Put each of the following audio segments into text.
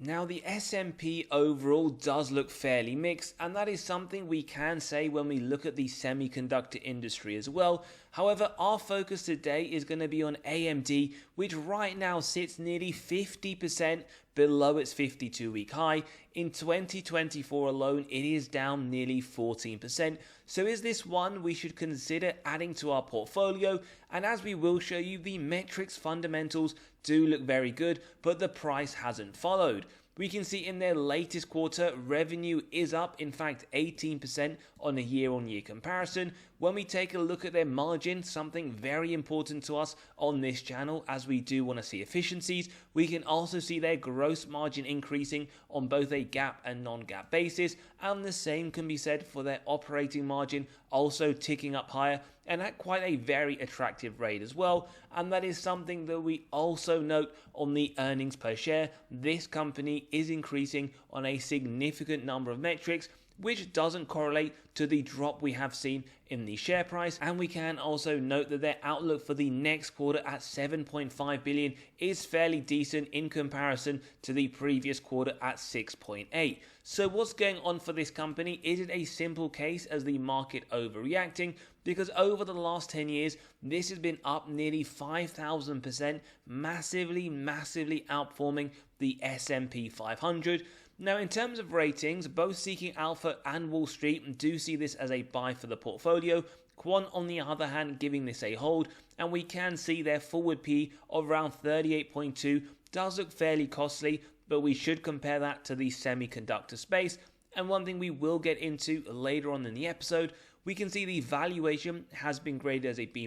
Now the S&P overall does look fairly mixed, and that is something we can say when we look at the semiconductor industry as well. However, our focus today is going to be on AMD, which right now sits nearly 50% below its 52-week high. In 2024 alone, it is down nearly 14%. So is this one we should consider adding to our portfolio? And as we will show you, the metrics fundamentals do look very good, but the price hasn't followed. We can see in their latest quarter, revenue is up, in fact 18% on a year-on-year comparison. When we take a look at their margin, something very important to us on this channel as we do want to see efficiencies, we can also see their gross margin increasing on both a GAAP and non-GAAP basis, and the same can be said for their operating margin, also ticking up higher and at quite a very attractive rate as well. And that is something that we also note on the earnings per share. This company is increasing on a significant number of metrics, which doesn't correlate to the drop we have seen in the share price. And we can also note that their outlook for the next quarter at 7.5 billion is fairly decent in comparison to the previous quarter at 6.8. So what's going on for this company? Is it a simple case as the market overreacting? Because over the last 10 years, this has been up nearly 5,000%, massively outperforming the S&P 500. Now, in terms of ratings, both Seeking Alpha and Wall Street do see this as a buy for the portfolio. Quant, on the other hand, giving this a hold, and we can see their forward P of around 38.2 does look fairly costly, but we should compare that to the semiconductor space. And one thing we will get into later on in the episode, we can see the valuation has been graded as a B-,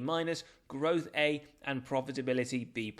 growth A, and profitability B+.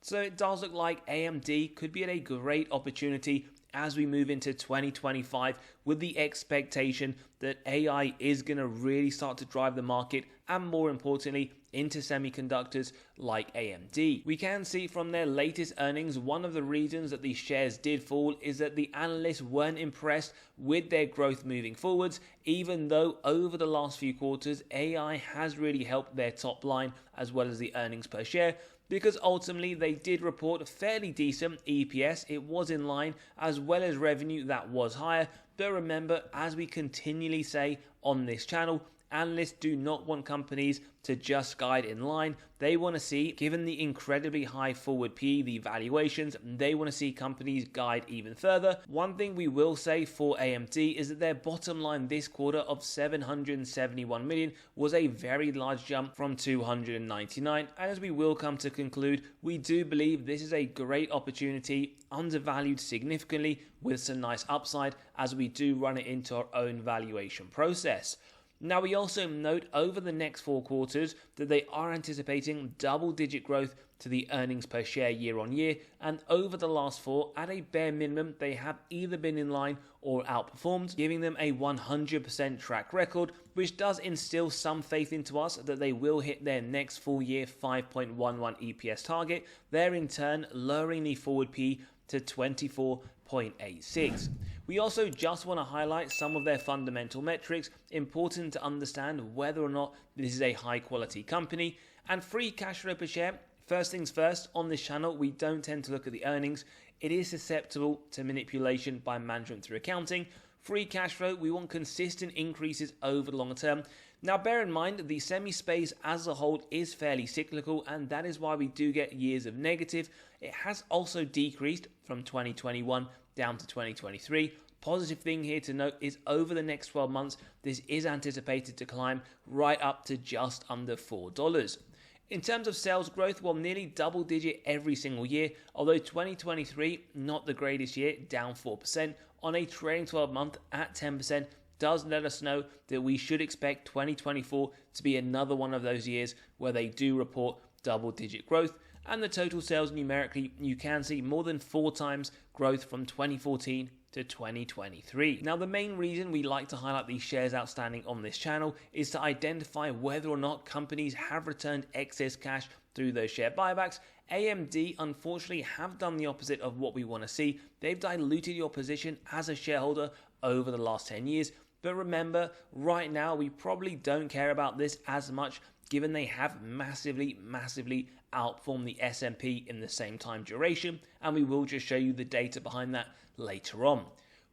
So it does look like AMD could be at a great opportunity as we move into 2025 with the expectation that AI is going to really start to drive the market, and more importantly into semiconductors like AMD. We can see from their latest earnings, one of the reasons that these shares did fall is that the analysts weren't impressed with their growth moving forwards, even though over the last few quarters AI has really helped their top line as well as the earnings per share, because ultimately they did report a fairly decent EPS. It was in line, as well as revenue that was higher. But remember, as we continually say on this channel, analysts do not want companies to just guide in line. They want to see, given the incredibly high forward P, the valuations, they want to see companies guide even further. One thing we will say for AMD is that their bottom line this quarter of 771 million was a very large jump from 299. And as we will come to conclude, we do believe this is a great opportunity, undervalued significantly with some nice upside as we do run it into our own valuation process. Now, we also note over the next 4 quarters that they are anticipating double-digit growth to the earnings per share year on year, and over the last 4, at a bare minimum, they have either been in line or outperformed, giving them a 100% track record, which does instill some faith into us that they will hit their next full year 5.11 EPS target, there in turn lowering the forward P to 24.86. We also just want to highlight some of their fundamental metrics, important to understand whether or not this is a high quality company. And free cash flow per share, first things first, on this channel we don't tend to look at the earnings. It is susceptible to manipulation by management through accounting. Free cash flow, we want consistent increases over the longer term. Now bear in mind, the semi space as a whole is fairly cyclical, and that is why we do get years of negative. It has also decreased from 2021 down to 2023. Positive thing here to note is over the next 12 months, this is anticipated to climb right up to just under $4. In terms of sales growth, well, nearly double digit every single year, although 2023, not the greatest year, down 4%. On a trailing 12 month at 10%, does let us know that we should expect 2024 to be another one of those years where they do report double digit growth. And the total sales numerically, you can see more than 4 times growth from 2014 to 2023. Now, the main reason we like to highlight these shares outstanding on this channel is to identify whether or not companies have returned excess cash through those share buybacks. AMD unfortunately have done the opposite of what we want to see. They've diluted your position as a shareholder over the last 10 years. But remember, right now we probably don't care about this as much, given they have massively outperformed the S&P in the same time duration, and we will just show you the data behind that later on.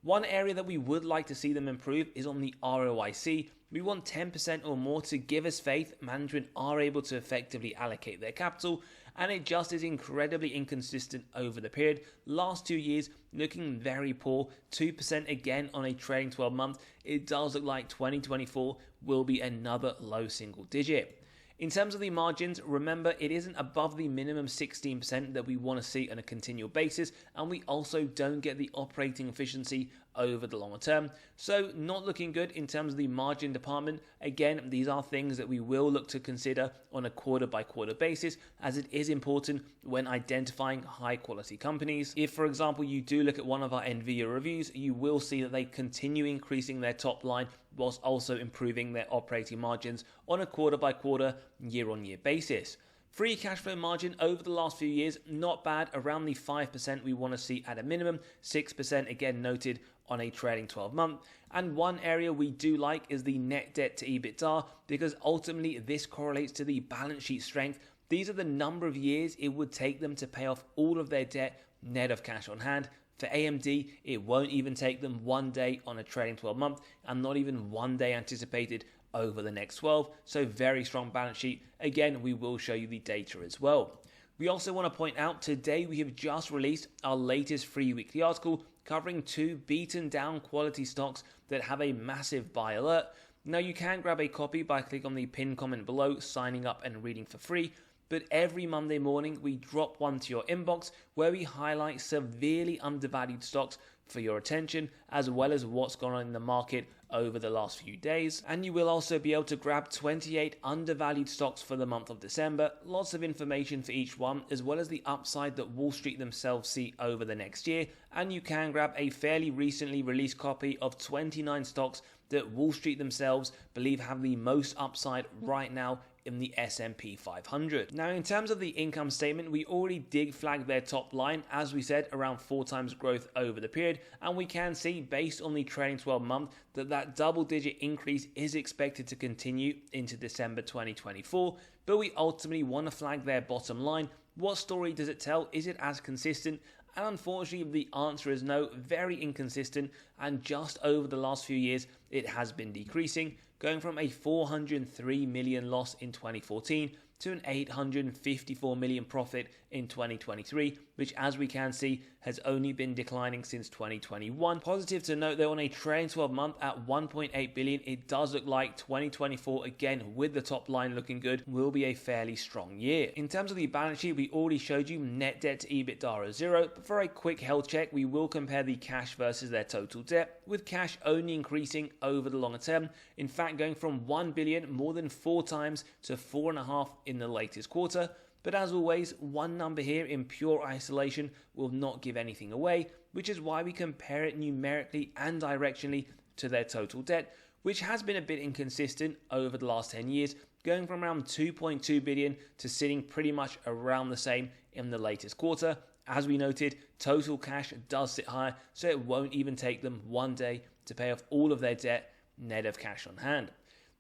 One area that we would like to see them improve is on the ROIC. We want 10% or more to give us faith management are able to effectively allocate their capital, and it just is incredibly inconsistent over the period. Last 2 years looking very poor, 2% again on a trailing 12 month. It does look like 2024 will be another low single digit. In terms of the margins, remember it isn't above the minimum 16% that we want to see on a continual basis, and we also don't get the operating efficiency over the longer term. So not looking good in terms of the margin department. Again, these are things that we will look to consider on a quarter by quarter basis, as it is important when identifying high quality companies. If, for example, you do look at one of our Nvidia reviews, you will see that they continue increasing their top line whilst also improving their operating margins on a quarter by quarter, year on year basis. Free cash flow margin over the last few years, not bad, around the 5% we want to see at a minimum, 6% again noted on a trailing 12 month. And one area we do like is the net debt to EBITDA, because ultimately this correlates to the balance sheet strength. These are the number of years it would take them to pay off all of their debt net of cash on hand. For AMD, it won't even take them 1 day on a trailing 12 month, and not even 1 day anticipated over the next 12, so very strong balance sheet. Again, we will show you the data as well. We also want to point out today we have just released our latest free weekly article covering 2 beaten down quality stocks that have a massive buy alert. Now you can grab a copy by clicking on the pinned comment below, signing up and reading for free. But every Monday morning we drop one to your inbox where we highlight severely undervalued stocks for your attention, as well as what's gone on in the market over the last few days. And you will also be able to grab 28 undervalued stocks for the month of December. Lots of information for each one, as well as the upside that Wall Street themselves see over the next year. And you can grab a fairly recently released copy of 29 stocks that Wall Street themselves believe have the most upside right now in the S&P 500. Now, in terms of the income statement, we already did flag their top line, as we said, around 4 times growth over the period, and we can see based on the trailing 12 month that double-digit increase is expected to continue into December 2024, but we ultimately want to flag their bottom line. What story does it tell? Is it as consistent? And unfortunately, the answer is no, very inconsistent, and just over the last few years, it has been decreasing, going from a 403 million loss in 2014 to an 854 million profit in 2023, which, as we can see, has only been declining since 2021. Positive to note though, on a trailing 12 month at 1.8 billion, it does look like 2024, again with the top line looking good, will be a fairly strong year. In terms of the balance sheet, we already showed you net debt to EBITDA is 0, but for a quick health check, we will compare the cash versus their total debt, with cash only increasing over the longer term. In fact, going from 1 billion more than 4 times to 4.5 in the latest quarter. But as always, one number here in pure isolation will not give anything away, which is why we compare it numerically and directionally to their total debt, which has been a bit inconsistent over the last 10 years, going from around 2.2 billion to sitting pretty much around the same in the latest quarter. As we noted, total cash does sit higher, so it won't even take them 1 day to pay off all of their debt net of cash on hand.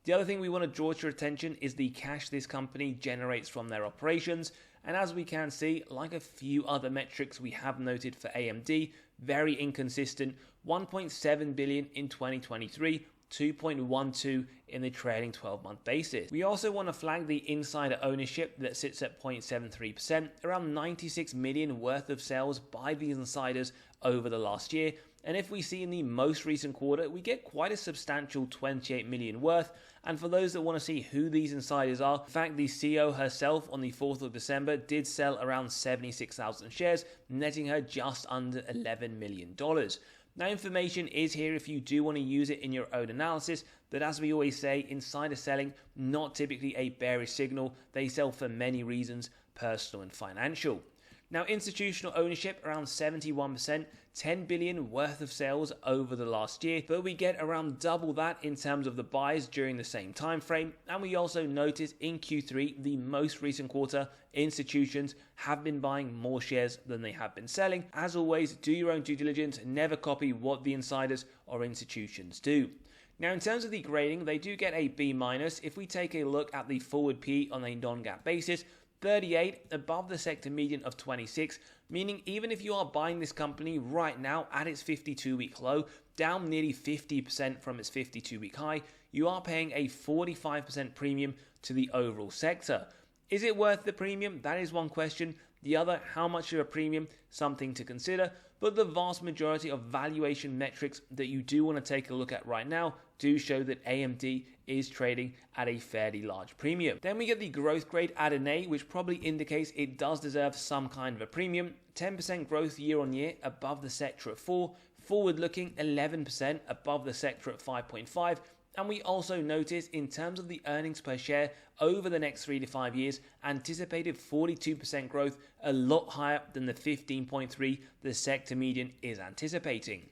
The other thing we want to draw to your attention is the cash this company generates from their operations, and as we can see, like a few other metrics we have noted for AMD, very inconsistent, 1.7 billion in 2023, 2.12 in the trailing 12-month basis. We also want to flag the insider ownership that sits at 0.73%, around 96 million worth of sales by these insiders over the last year. And if we see in the most recent quarter, we get quite a substantial 28 million worth. And for those that want to see who these insiders are, in fact, the CEO herself on the 4th of December did sell around 76,000 shares, netting her just under $11 million. Now, information is here if you do want to use it in your own analysis, but as we always say, insider selling, not typically a bearish signal. They sell for many reasons, personal and financial. Now, institutional ownership around 71%, 10 billion worth of sales over the last year, but we get around double that in terms of the buys during the same time frame. And we also notice in Q3, the most recent quarter, institutions have been buying more shares than they have been selling. As always, do your own due diligence, never copy what the insiders or institutions do. Now, in terms of the grading, they do get a B-. If we take a look at the forward P on a non-GAAP basis, 38 above the sector median of 26, meaning even if you are buying this company right now at its 52-week low, down nearly 50% from its 52-week high, you are paying a 45% premium to the overall sector. Is it worth the premium? That is one question. The other, how much of a premium? Something to consider. But the vast majority of valuation metrics that you do want to take a look at right now do show that AMD is trading at a fairly large premium. Then we get the growth grade at an A, which probably indicates it does deserve some kind of a premium. 10% growth year on year above the sector at 4, forward looking 11% above the sector at 5.5. And we also notice in terms of the earnings per share over the next 3 to 5 years, anticipated 42% growth, a lot higher than the 15.3 the sector median is anticipating.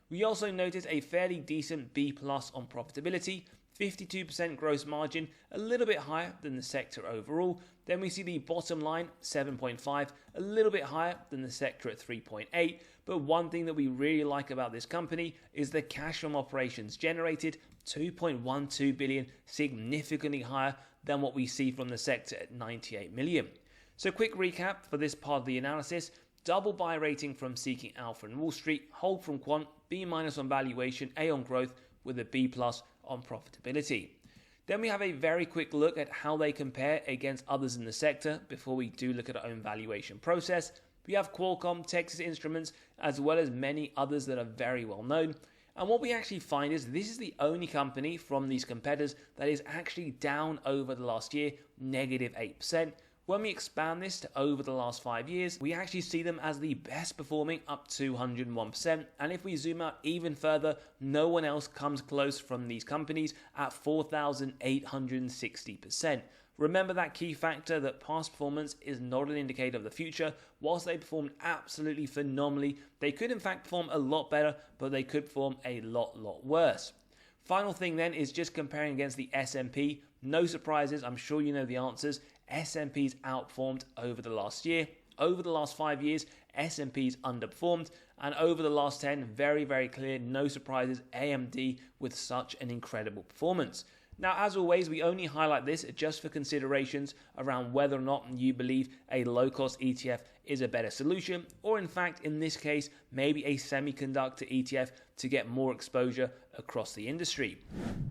We also notice a fairly decent B+ on profitability, 52% gross margin, a little bit higher than the sector overall. Then we see the bottom line, 7.5, a little bit higher than the sector at 3.8. But one thing that we really like about this company is the cash from operations generated, 2.12 billion, significantly higher than what we see from the sector at 98 million. So quick recap for this part of the analysis: double buy rating from Seeking Alpha and Wall Street, hold from Quant, B- on valuation, A on growth with a B+ on profitability. Then we have a very quick look at how they compare against others in the sector before we do look at our own valuation process. We have Qualcomm, Texas Instruments, as well as many others that are very well known. And what we actually find is this is the only company from these competitors that is actually down over the last year, -8%. When we expand this to over the last 5 years, we actually see them as the best performing, up 201%. And if we zoom out even further, no one else comes close from these companies at 4,860%. Remember that key factor that past performance is not an indicator of the future. Whilst they performed absolutely phenomenally, they could in fact perform a lot better, but they could perform a lot worse. Final thing then is just comparing against the S&P. No surprises, I'm sure you know the answers. S&P's outperformed over the last year. Over the last 5 years, S&P's underperformed. And over the last 10, very clear, no surprises, AMD with such an incredible performance. Now, as always, we only highlight this just for considerations around whether or not you believe a low-cost ETF is a better solution, or in fact, in this case, maybe a semiconductor ETF to get more exposure across the industry.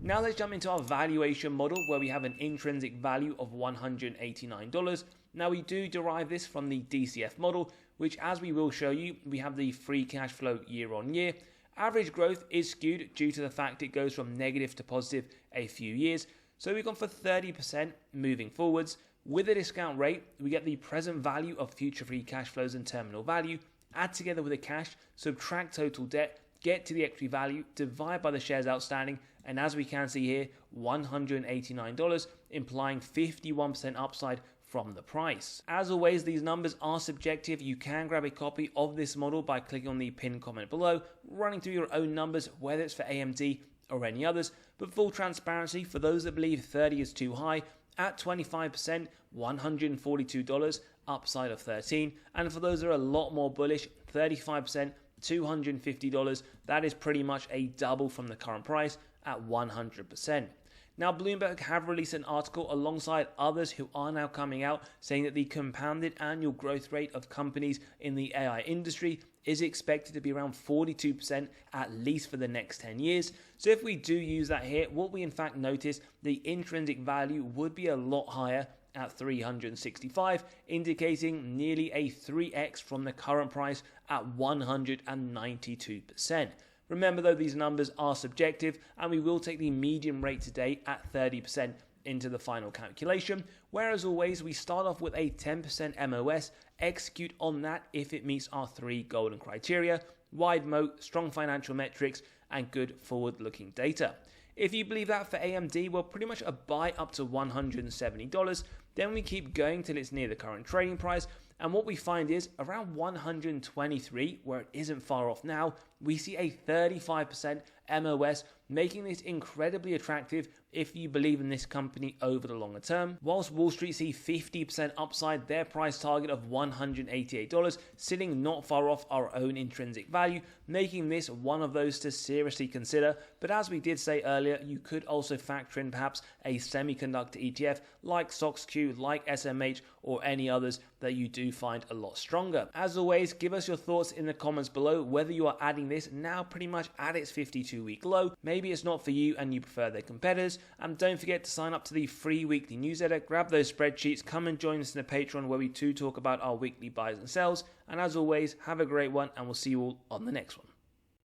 Now let's jump into our valuation model, where we have an intrinsic value of $189. Now we do derive this from the DCF model, which, as we will show you, we have the free cash flow year on year. Average growth is skewed due to the fact it goes from negative to positive a few years. So we've gone for 30% moving forwards. With a discount rate, we get the present value of future free cash flows and terminal value, add together with the cash, subtract total debt, get to the equity value, divide by the shares outstanding, and as we can see here, $189, implying 51% upside from the price. As always, these numbers are subjective. You can grab a copy of this model by clicking on the pinned comment below, running through your own numbers, whether it's for AMD or any others. But full transparency, for those that believe 30 is too high, at 25%, $142, upside of 13. And for those that are a lot more bullish, 35%, $250, that is pretty much a double from the current price at 100%. Now, Bloomberg have released an article alongside others who are now coming out saying that the compounded annual growth rate of companies in the AI industry is expected to be around 42% at least for the next 10 years. So if we do use that here, what we in fact notice, the intrinsic value would be a lot higher at 365, indicating nearly a 3x from the current price at 192%. Remember though, these numbers are subjective, and we will take the median rate today at 30% into the final calculation, whereas always we start off with a 10% MOS, execute on that if it meets our 3 golden criteria: wide moat, strong financial metrics, and good forward-looking data. If you believe that for AMD, well, pretty much a buy up to $170, then we keep going till it's near the current trading price. And what we find is around 123, where it isn't far off now, we see a 35% MOS, making this incredibly attractive if you believe in this company over the longer term. Whilst Wall Street see 50% upside, their price target of $188 sitting not far off our own intrinsic value, making this one of those to seriously consider. But as we did say earlier, you could also factor in perhaps a semiconductor ETF like SOXQ, like SMH, or any others that you do find a lot stronger. As always, give us your thoughts in the comments below whether you are adding this now pretty much at its 52-week low. Maybe it's not for you and you prefer their competitors. And don't forget to sign up to the free weekly newsletter, grab those spreadsheets, come and join us in the Patreon where we too talk about our weekly buys and sells. And as always, have a great one and we'll see you all on the next one.